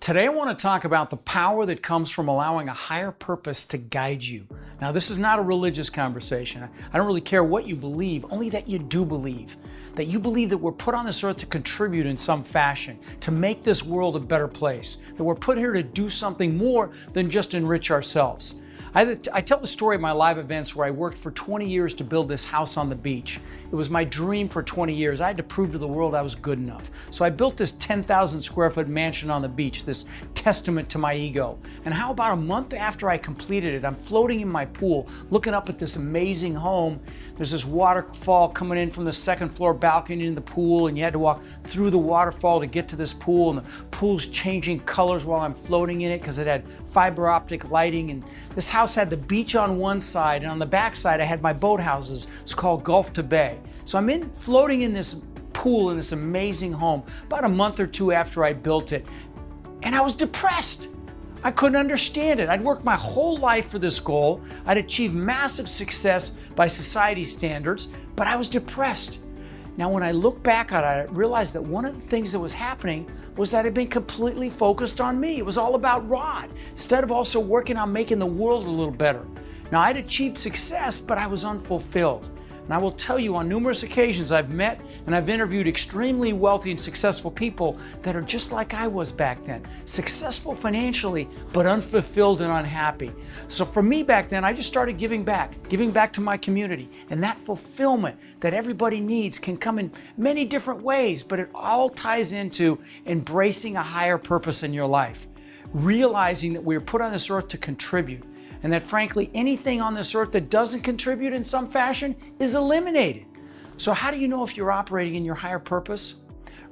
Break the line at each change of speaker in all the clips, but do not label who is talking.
Today I want to talk about the power that comes from allowing a higher purpose to guide you. Now, this is not a religious conversation. I don't really care what you believe, only that you do believe. That you believe that we're put on this earth to contribute in some fashion, to make this world a better place. That we're put here to do something more than just enrich ourselves. I tell the story of my live events where I worked for 20 years to build this house on the beach. It was my dream for 20 years. I had to prove to the world I was good enough. So I built this 10,000 square foot mansion on the beach, this testament to my ego. And how about a month after I completed it, I'm floating in my pool, looking up at this amazing home. There's this waterfall coming in from the second floor balcony in the pool, and you had to walk through the waterfall to get to this pool, and the pool's changing colors while I'm floating in it because it had fiber optic lighting. And this house had the beach on one side, and on the back side I had my boat houses. It's called Gulf to Bay. So I'm floating in this pool in this amazing home about a month or two after I built it, and I was depressed. I couldn't understand it. I'd worked my whole life for this goal. I'd achieved massive success by society standards, but I was depressed. Now, when I look back on it, I realized that one of the things that was happening was that I'd been completely focused on me. It was all about Rod, instead of also working on making the world a little better. Now, I'd achieved success, but I was unfulfilled. And I will tell you, on numerous occasions, I've met and I've interviewed extremely wealthy and successful people that are just like I was back then. Successful financially, but unfulfilled and unhappy. So for me back then, I just started giving back to my community. And that fulfillment that everybody needs can come in many different ways, but it all ties into embracing a higher purpose in your life. Realizing that we are put on this earth to contribute. And that frankly, anything on this earth that doesn't contribute in some fashion is eliminated. So how do you know if you're operating in your higher purpose?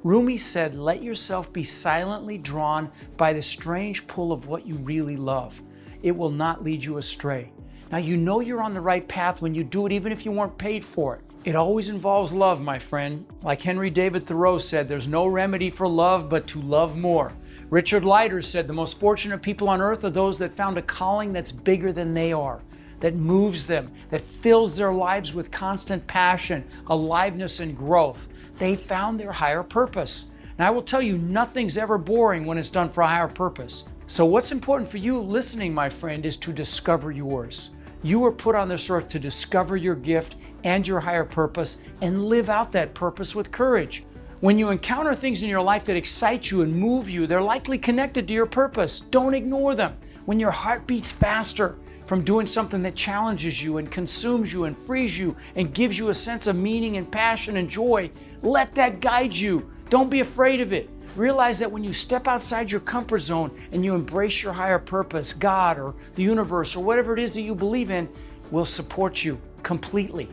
Rumi said, let yourself be silently drawn by the strange pull of what you really love. It will not lead you astray. Now, you know you're on the right path when you do it, even if you weren't paid for it. It always involves love, my friend. Like Henry David Thoreau said, there's no remedy for love but to love more. Richard Leiter said, the most fortunate people on earth are those that found a calling that's bigger than they are, that moves them, that fills their lives with constant passion, aliveness, and growth. They found their higher purpose. Now, I will tell you, nothing's ever boring when it's done for a higher purpose. So what's important for you listening, my friend, is to discover yours. You were put on this earth to discover your gift and your higher purpose and live out that purpose with courage. When you encounter things in your life that excite you and move you, they're likely connected to your purpose. Don't ignore them. When your heart beats faster from doing something that challenges you and consumes you and frees you and gives you a sense of meaning and passion and joy, let that guide you. Don't be afraid of it. Realize that when you step outside your comfort zone and you embrace your higher purpose, God or the universe or whatever it is that you believe in will support you completely.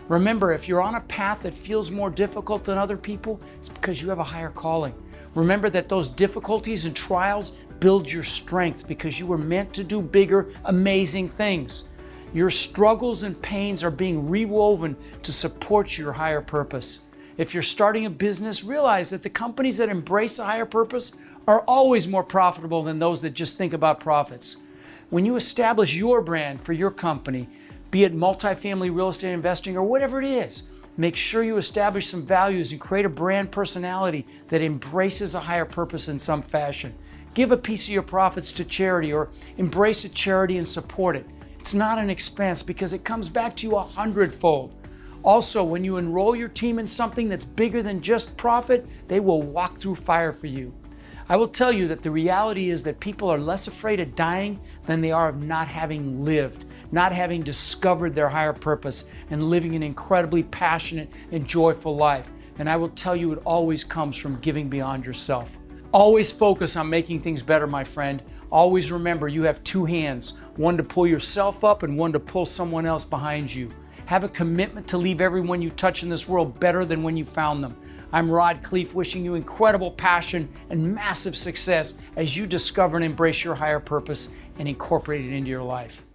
Remember, if you're on a path that feels more difficult than other people, it's because you have a higher calling. Remember that those difficulties and trials build your strength because you were meant to do bigger, amazing things. Your struggles and pains are being rewoven to support your higher purpose. If you're starting a business, realize that the companies that embrace a higher purpose are always more profitable than those that just think about profits. When you establish your brand for your company, be it multifamily real estate investing or whatever it is, make sure you establish some values and create a brand personality that embraces a higher purpose in some fashion. Give a piece of your profits to charity or embrace a charity and support it. It's not an expense because it comes back to you 100-fold. Also, when you enroll your team in something that's bigger than just profit, they will walk through fire for you. I will tell you that the reality is that people are less afraid of dying than they are of not having lived, not having discovered their higher purpose and living an incredibly passionate and joyful life. And I will tell you, it always comes from giving beyond yourself. Always focus on making things better, my friend. Always remember you have two hands, one to pull yourself up and one to pull someone else behind you. Have a commitment to leave everyone you touch in this world better than when you found them. I'm Rod Khleif, wishing you incredible passion and massive success as you discover and embrace your higher purpose and incorporate it into your life.